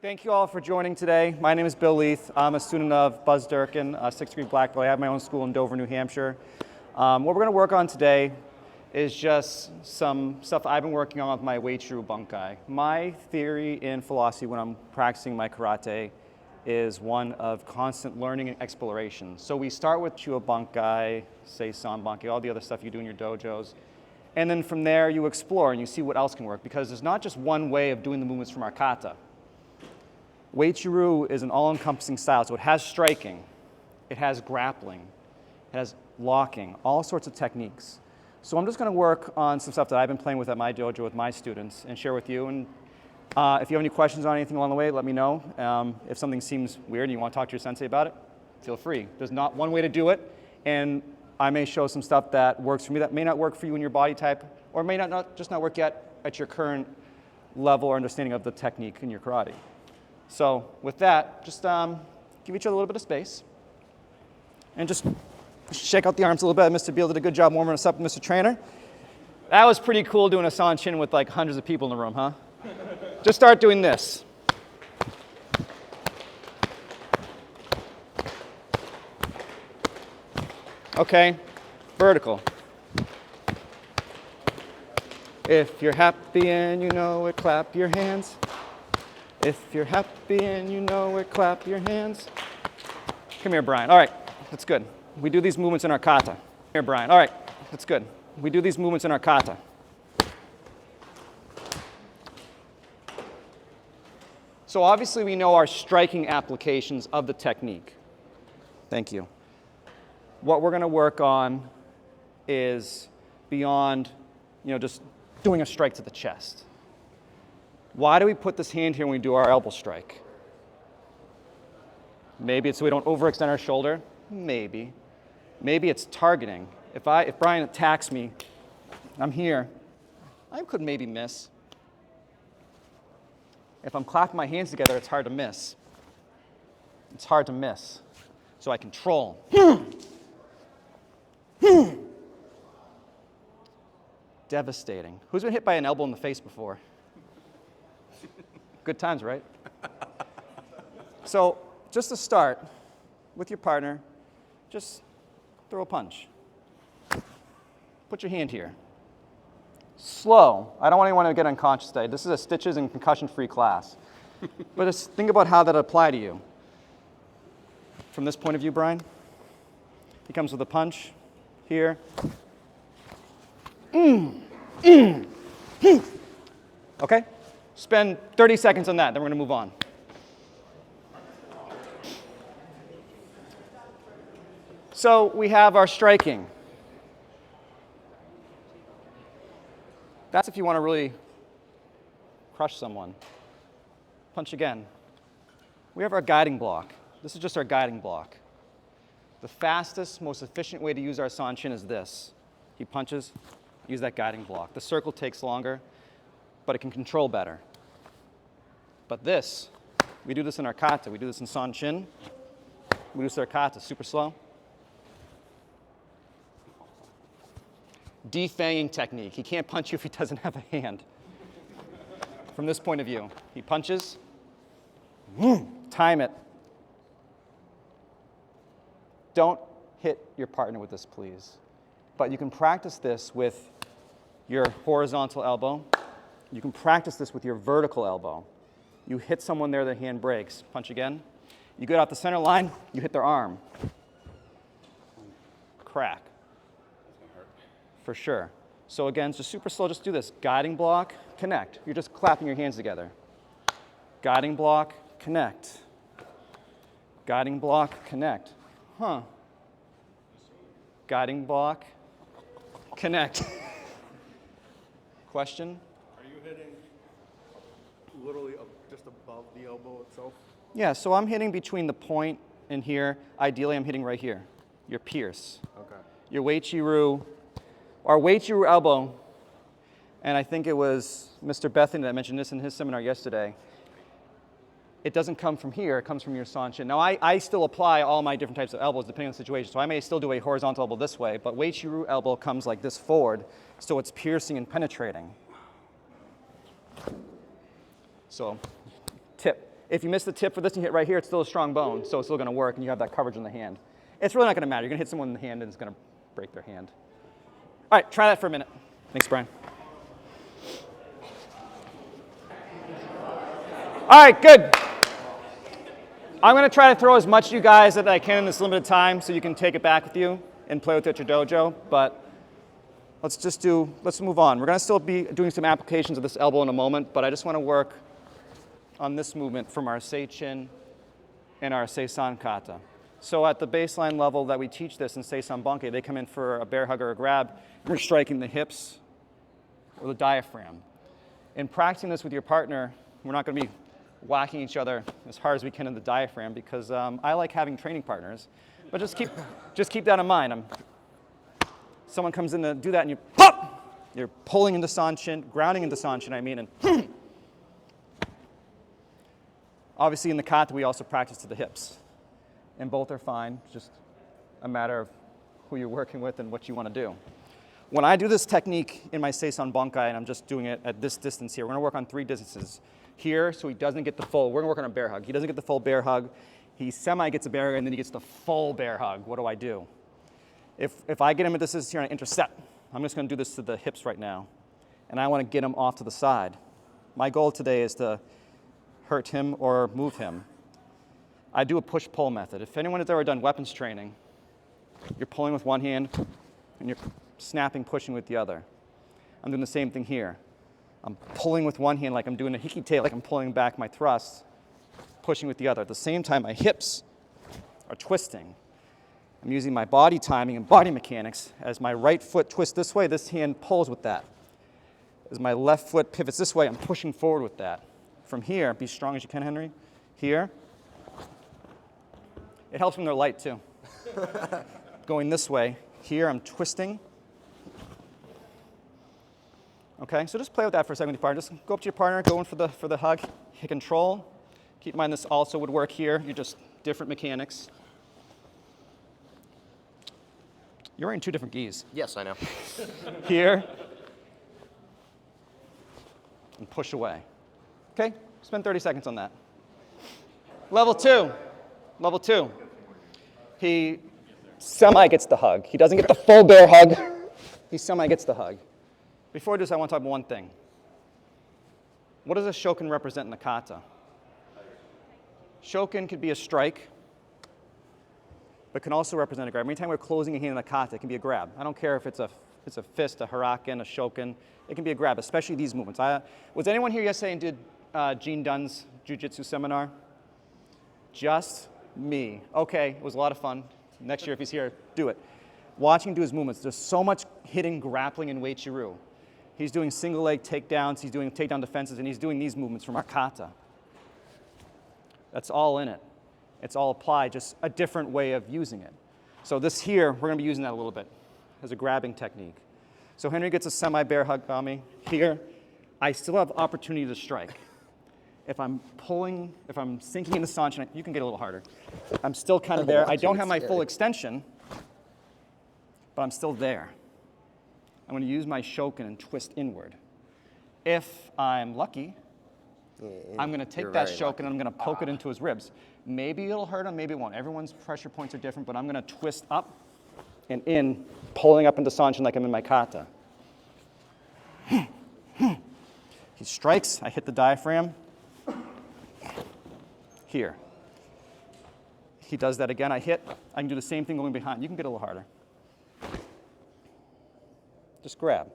Thank you all for joining today. My name is Bill Leith. I'm a student of Buzz Durkin, a 6th degree black belt. I have my own school in Dover, New Hampshire. What we're going to work on today is just some stuff I've been working on with my Uechi-Ryu Bunkai. My theory and philosophy when I'm practicing my karate is one of constant learning and exploration. So we start with Uechi-Ryu Bunkai, Seisan Bunkai, all the other stuff you do in your dojos. And then from there you explore and you see what else can work, because there's not just one way of doing the movements from our kata. Uechi-Ryu is an all-encompassing style, so it has striking, it has grappling, it has locking, all sorts of techniques. So I'm just going to work on some stuff that I've been playing with at my dojo with my students and share with you. And if you have any questions on anything along the way, let me know. If something seems weird and you want to talk to your sensei about it, feel free. There's not one way to do it, and I may show some stuff that works for me that may not work for you and your body type, or may not just not work yet at your current level or understanding of the technique in your karate. So with that, just give each other a little bit of space and just shake out the arms a little bit. Mr. Beal did a good job warming us up, Mr. Trainer. That was pretty cool doing a San-Chin with like hundreds of people in the room, huh? Just start doing this. Okay, vertical. If you're happy and you know it, clap your hands. If you're happy and you know it, clap your hands. Come here, Brian. All right, that's good. We do these movements in our kata. Here, Brian. All right, that's good. We do these movements in our kata. So obviously we know our striking applications of the technique. Thank you. What we're going to work on is beyond, just doing a strike to the chest. Why do we put this hand here when we do our elbow strike? Maybe it's so we don't overextend our shoulder. Maybe. Maybe it's targeting. If Brian attacks me, I'm here. I could maybe miss. If I'm clapping my hands together, it's hard to miss. It's hard to miss. So I control. Devastating. Who's been hit by an elbow in the face before? Good times, right? So just to start with your partner, just throw a punch. Put your hand here. Slow. I don't want anyone to get unconscious today. This is a stitches and concussion-free class. But just think about how that apply to you. From this point of view, Brian, he comes with a punch here. Okay? Spend 30 seconds on that, then we're going to move on. So we have our striking. That's if you want to really crush someone. Punch again. We have our guiding block. This is just our guiding block. The fastest, most efficient way to use our San-Chin is this. He punches, use that guiding block. The circle takes longer, but it can control better. But this, we do this in our kata. We do this in San-Chin. We do this in our kata, super slow. Defanging technique. He can't punch you if he doesn't have a hand. From this point of view, he punches, time it. Don't hit your partner with this, please. But you can practice this with your horizontal elbow. You can practice this with your vertical elbow. You hit someone there, their hand breaks. Punch again. You get off the center line, you hit their arm. Crack. For sure. So again, just super slow, just do this. Guiding block, connect. You're just clapping your hands together. Guiding block, connect. Guiding block, connect. Guiding block, connect. Question? Are you hitting literally just above the elbow itself? Yeah, so I'm hitting between the point and here. Ideally, I'm hitting right here. Your pierce. Okay. Your Uechi-Ryu, our Uechi-Ryu elbow, and I think it was Mr. Bethany that mentioned this in his seminar yesterday. It doesn't come from here, it comes from your San-Chin. Now, I still apply all my different types of elbows depending on the situation, so I may still do a horizontal elbow this way, but Uechi-Ryu elbow comes like this forward, so it's piercing and penetrating. So, tip. If you miss the tip for this and you hit right here, it's still a strong bone, so it's still going to work, and you have that coverage in the hand. It's really not going to matter. You're going to hit someone in the hand, and it's going to break their hand. All right, try that for a minute. Thanks, Brian. All right, good. I'm going to try to throw as much to you guys as I can in this limited time so you can take it back with you and play with it at your dojo, but let's move on. We're going to still be doing some applications of this elbow in a moment, but I just want to work on this movement from our Seichin and our Seisan kata. So at the baseline level that we teach this in Seisan Bunkai, they come in for a bear hug or a grab, and we're striking the hips or the diaphragm. In practicing this with your partner, we're not going to be whacking each other as hard as we can in the diaphragm because I like having training partners. But just keep that in mind. Someone comes in to do that and you pop! You're pulling into Sanshin, grounding into Sanshin, and obviously in the kata we also practice to the hips. And both are fine, just a matter of who you're working with and what you want to do. When I do this technique in my Seisan Bunkai, and I'm just doing it at this distance here, we're going to work on 3 distances. Here, so he doesn't get the full, we're going to work on a bear hug. He doesn't get the full bear hug. He gets a bear hug, and then he gets the full bear hug. What do I do? If I get him at this distance here and I intercept, I'm just going to do this to the hips right now. And I want to get him off to the side. My goal today is to hurt him or move him. I do a push-pull method. If anyone has ever done weapons training, you're pulling with one hand, and you're snapping, pushing with the other. I'm doing the same thing here. I'm pulling with one hand like I'm doing a hikite, like I'm pulling back my thrust, pushing with the other. At the same time, my hips are twisting. I'm using my body timing and body mechanics. As my right foot twists this way, this hand pulls with that. As my left foot pivots this way, I'm pushing forward with that. From here, be strong as you can, Henry. Here. It helps when they're light, too. Going this way. Here, I'm twisting. Okay, so just play with that for a second with your partner. Just go up to your partner, go in for the hug, hit control. Keep in mind this also would work here. You're just different mechanics. You're wearing 2 different gis. Yes, I know. Here. And push away. Okay, spend 30 seconds on that. Level 2. Level 2. He semi gets the hug. He doesn't get the full bear hug. He semi gets the hug. Before I do this, I want to talk about one thing. What does a shoken represent in the kata? Shoken could be a strike, but can also represent a grab. Anytime we're closing a hand in a kata, it can be a grab. I don't care if it's a fist, a haraken, a shoken. It can be a grab, especially these movements. Was anyone here yesterday and did Gene Dunn's jiu-jitsu seminar? Just me. Okay, it was a lot of fun. Next year, if he's here, do it. Watching him do his movements, there's so much hitting, grappling in Uechi-Ryu. He's doing single leg takedowns, he's doing takedown defenses, and he's doing these movements from our kata. That's all in it. It's all applied, just a different way of using it. So this here, we're going to be using that a little bit as a grabbing technique. So Henry gets a semi-bear hug on me. Here, I still have opportunity to strike. If I'm pulling, if I'm sinking into Sanshin, you can get a little harder. I'm still kind of there. I don't have my full extension, but I'm still there. I'm going to use my shoken and twist inward. If I'm lucky, I'm going to take that shoken and I'm going to poke it into his ribs. Maybe it'll hurt him, maybe it won't. Everyone's pressure points are different, but I'm going to twist up and in, pulling up into Sanshin like I'm in my kata. He strikes, I hit the diaphragm. Here. He does that again, I hit. I can do the same thing going behind. You can get a little harder. Just grab.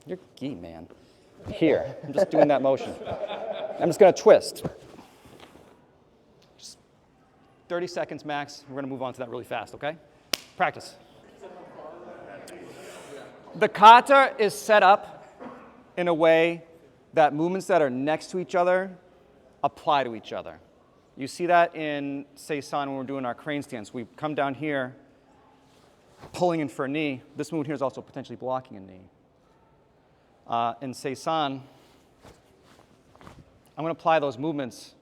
You're gi, man. Here, I'm just doing that motion. I'm just going to twist. Just 30 seconds max. We're going to move on to that really fast, okay? Practice. The kata is set up in a way that movements that are next to each other apply to each other. You see that in Seisan when we're doing our crane stance. We come down here, pulling in for a knee. This movement here is also potentially blocking a knee. In Seisan, I'm going to apply those movements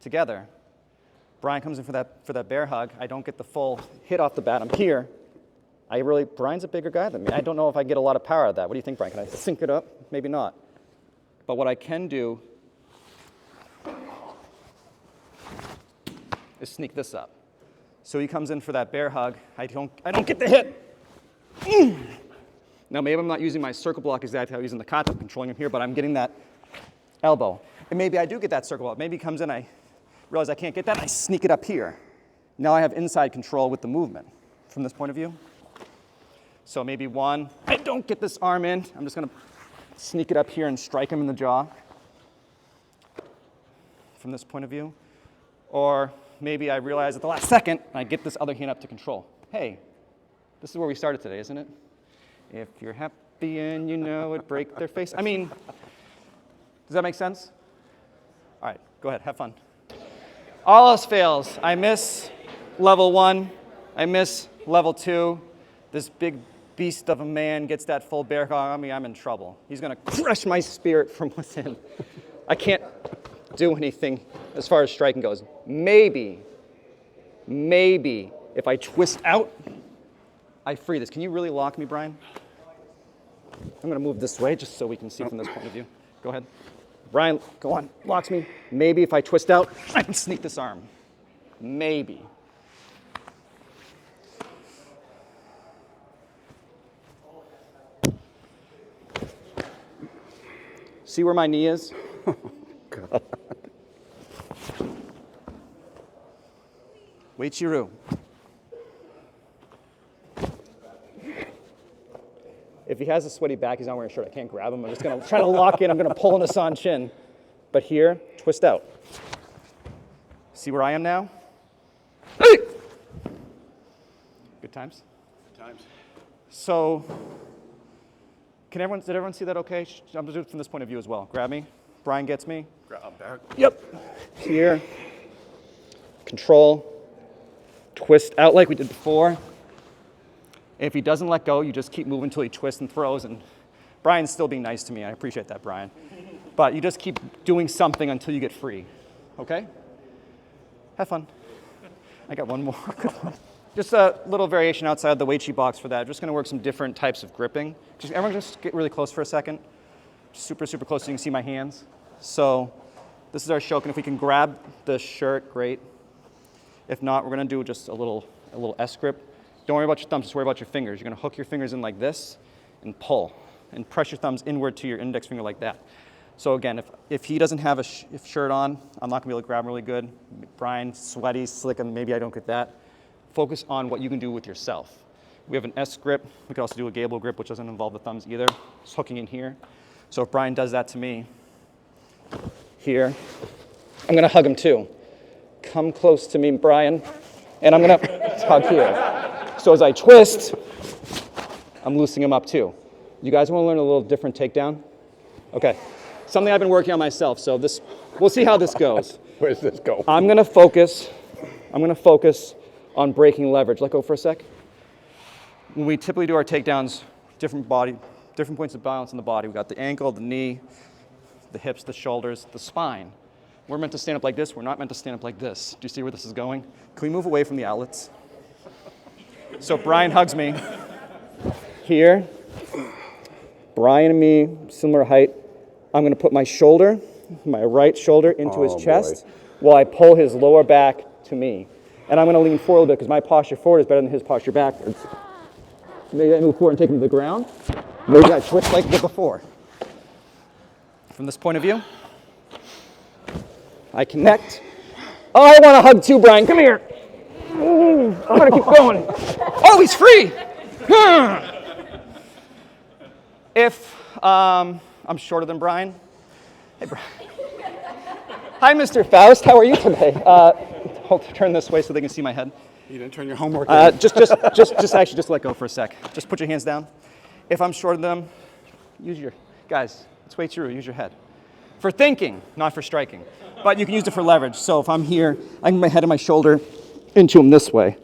together. Brian comes in for that bear hug. I don't get the full hit off the bat. I'm here. Brian's a bigger guy than me. I don't know if I get a lot of power out of that. What do you think, Brian? Can I sync it up? Maybe not. But what I can do is sneak this up. So he comes in for that bear hug. I don't get the hit. Now maybe I'm not using my circle block exactly how I'm using the kata, controlling him here, but I'm getting that elbow. And maybe I do get that circle block. Maybe he comes in, I realize I can't get that, and I sneak it up here. Now I have inside control with the movement from this point of view. So maybe one, I don't get this arm in. I'm just gonna sneak it up here and strike him in the jaw from this point of view. Or maybe I realize at the last second, and I get this other hand up to control. Hey, this is where we started today, isn't it? If you're happy and you know it, break their face. I mean, does that make sense? All right, go ahead, have fun. All else fails. I miss level 1. I miss level 2. This big beast of a man gets that full bear hug on me, I'm in trouble. He's gonna crush my spirit from within. I can't do anything as far as striking goes. Maybe, if I twist out, I free this. Can you really lock me, Brian? I'm gonna move this way just so we can see from this point of view. Go ahead. Brian, go on, locks me. Maybe if I twist out, I can sneak this arm. Maybe. See where my knee is? God. Uechi-Ryu. If he has a sweaty back, he's not wearing a shirt. I can't grab him. I'm just going to try to lock in. I'm going to pull in a san chin. But here, twist out. See where I am now? Good times? Good times. So, did everyone see that okay? I'm going to do it from this point of view as well. Grab me. Brian gets me. Grab back. Yep. Here. Control. Twist out like we did before. If he doesn't let go, you just keep moving until he twists and throws. And Brian's still being nice to me. I appreciate that, Brian. But you just keep doing something until you get free. Okay? Have fun. I got one more. Just a little variation outside the Uechi box for that. I'm just going to work some different types of gripping. Everyone just get really close for a second. Super, super close so you can see my hands. So this is our shoken. If we can grab the shirt, great. If not, we're going to do just a little S grip. Don't worry about your thumbs, just worry about your fingers. You're going to hook your fingers in like this and pull and press your thumbs inward to your index finger like that. So again, if he doesn't have a shirt on, I'm not going to be able to grab him really good. Brian, sweaty, slick, and maybe I don't get that. Focus on what you can do with yourself. We have an S grip. We could also do a gable grip, which doesn't involve the thumbs either. Just hooking in here. So if Brian does that to me here, I'm going to hug him too. Come close to me, Brian, and I'm going to hug here. So as I twist, I'm loosening him up too. You guys want to learn a little different takedown? Okay. Something I've been working on myself, so we'll see how this goes. Where does this go? I'm going to focus on breaking leverage. Let go for a sec. When we typically do our takedowns, different points of balance in the body. We've got the ankle, the knee, the hips, the shoulders, the spine. We're meant to stand up like this. We're not meant to stand up like this. Do you see where this is going? Can we move away from the outlets? So Brian hugs me here. Brian and me, similar height. I'm going to put my right shoulder into his chest while I pull his lower back to me. And I'm going to lean forward a little bit because my posture forward is better than his posture backwards. Maybe I move forward and take him to the ground. Maybe I twist like before. From this point of view, I connect. Oh, I want to hug too, Brian. Come here. I'm going to keep going. Oh, he's free. If I'm shorter than Brian. Hey, Brian. Hi, Mr. Faust. How are you today? Turn this way so they can see my head. You didn't turn your homework in. Just let go for a sec. Just put your hands down. If I'm shorter than them, guys, it's Uechi-Ryu, use your head. For thinking, not for striking. But you can use it for leverage. So if I'm here, I can put my head and my shoulder into him this way.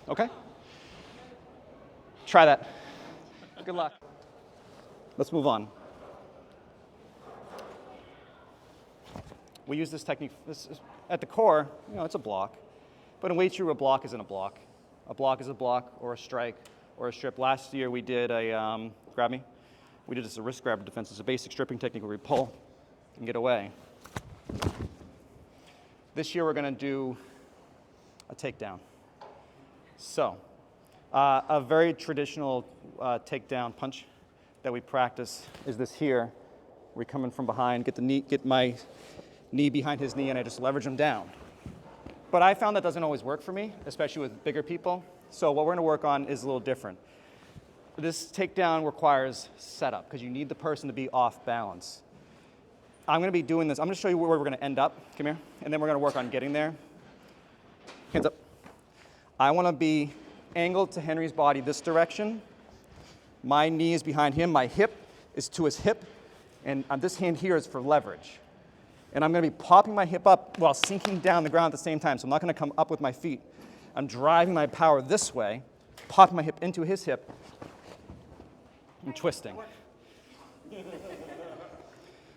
Okay? Try that. Good luck. Let's move on. We use this technique, at the core, it's a block. But in Uechi-Ryu, a block isn't a block. A block is a block or a strike or a strip. Last year we did grab me. We did this a wrist grabber defense. It's a basic stripping technique where we pull and get away. This year we're going to do a takedown. So, a very traditional takedown punch that we practice is this here. We come in from behind, get my knee behind his knee, and I just leverage him down. But I found that doesn't always work for me, especially with bigger people. So what we're going to work on is a little different. This takedown requires setup because you need the person to be off balance. I'm going to be doing this. I'm going to show you where we're going to end up. Come here. And then we're going to work on getting there. Hands up. I want to be angled to Henry's body this direction. My knee is behind him. My hip is to his hip. And this hand here is for leverage. And I'm going to be popping my hip up while sinking down the ground at the same time. So I'm not going to come up with my feet. I'm driving my power this way, popping my hip into his hip, and twisting.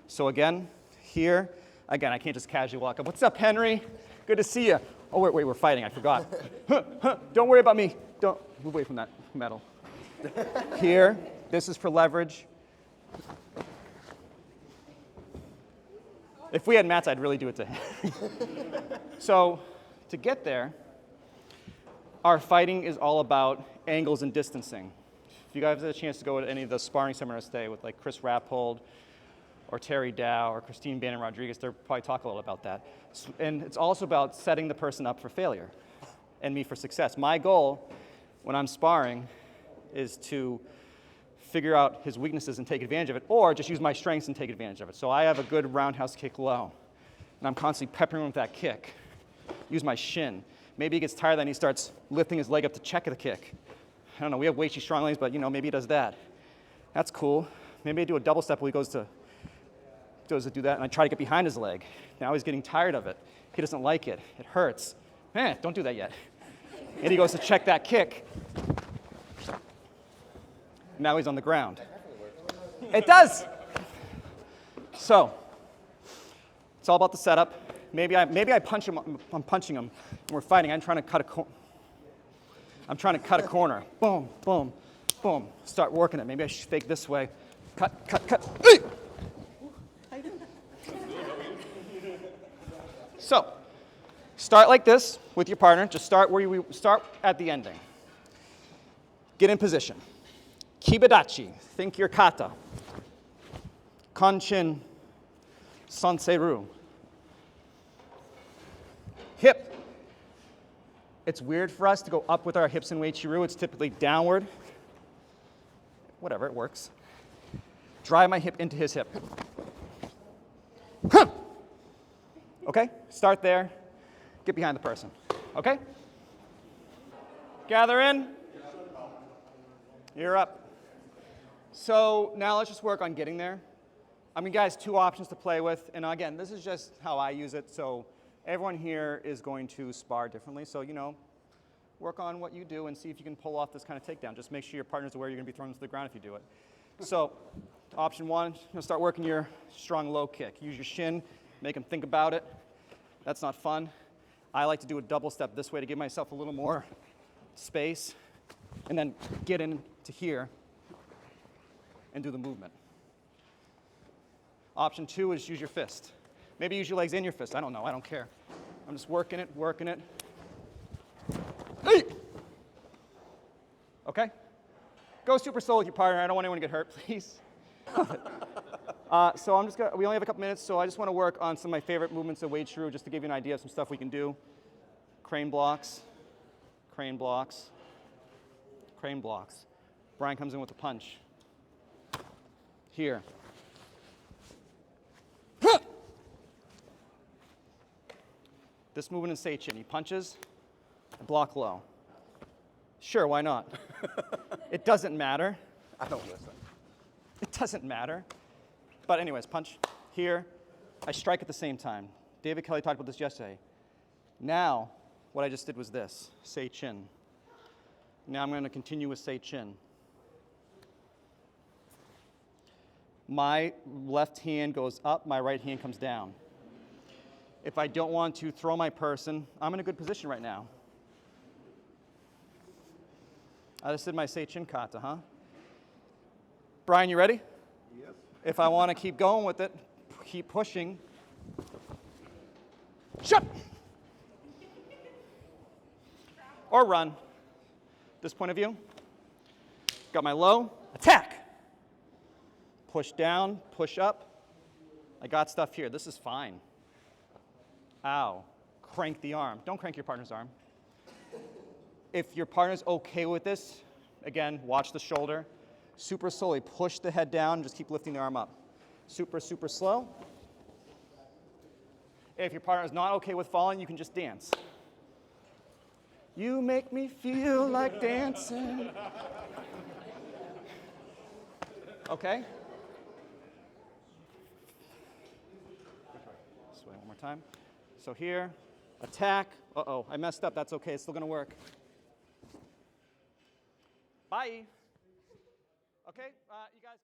So again, here, again, I can't just casually walk up. What's up, Henry? Good to see you. Oh, wait, we're fighting. I forgot. Don't worry about me. Don't move away from that metal. Here, this is for leverage. If we had mats, I'd really do it to him. So to get there, our fighting is all about angles and distancing. If you guys have a chance to go to any of the sparring seminars today with like Chris Rappold or Terry Dow or Christine Bannon-Rodriguez, they'll probably talk a little about that. And it's also about setting the person up for failure and me for success. My goal when I'm sparring is to figure out his weaknesses and take advantage of it, or just use my strengths and take advantage of it. So I have a good roundhouse kick low, and I'm constantly peppering him with that kick. Use my shin. Maybe he gets tired, then he starts lifting his leg up to check the kick. I don't know, we have Uechi strong legs, but maybe he does that. That's cool. Maybe I do a double step where he goes to do that, and I try to get behind his leg. Now he's getting tired of it. He doesn't like it. It hurts. Don't do that yet. And he goes to check that kick. Now he's on the ground. It does. So it's all about the setup. Maybe I punch him. I'm punching him, and we're fighting. I'm trying to cut a corner. Boom, boom, boom. Start working it. Maybe I should fake this way. Cut. So start like this with your partner. Just start where we start at the ending. Get in position. Kibidachi, think your kata. Kanchin, sanseru. Hip. It's weird for us to go up with our hips in Uechi-Ryu. It's typically downward. Whatever, it works. Drive my hip into his hip. Okay, start there. Get behind the person. Okay? Gather in. You're up. So now let's just work on getting there. I mean, guys, 2 options to play with. And again, this is just how I use it. So everyone here is going to spar differently. So, work on what you do and see if you can pull off this kind of takedown. Just make sure your partner's aware you're going to be thrown to the ground if you do it. So option 1, start working your strong low kick. Use your shin. Make them think about it. That's not fun. I like to do a double step this way to give myself a little more space. And then get into here and do the movement. Option 2 is use your fist. Maybe use your legs and your fist. I don't know. I don't care. I'm just working it. Hey! Okay? Go super slow with your partner. I don't want anyone to get hurt, please. So we only have a couple minutes, so I just want to work on some of my favorite movements of Uechi-Ryu just to give you an idea of some stuff we can do. Crane blocks, crane blocks, crane blocks. Brian comes in with a punch. Here. This movement is Seichin. He punches, block low. Sure, why not? It doesn't matter. I don't listen. It doesn't matter. But anyways, punch here. I strike at the same time. David Kelly talked about this yesterday. Now, what I just did was this, Seichin. Now I'm going to continue with Seichin. My left hand goes up, my right hand comes down. If I don't want to throw my person, I'm in a good position right now. I just did my Seichin kata, huh? Brian, you ready? Yes. If I want to keep going with it, keep pushing. Shut! or run. This point of view. Got my low, attack. Push down, push up. I got stuff here. This is fine. Ow. Crank the arm. Don't crank your partner's arm. If your partner's okay with this, again, watch the shoulder. Super slowly push the head down, just keep lifting the arm up. Super, super slow. If your partner is not okay with falling, you can just dance. You make me feel like dancing. Okay? This way one more time. So here, attack. Uh-oh, I messed up. That's okay. It's still going to work. Bye. Okay, you guys.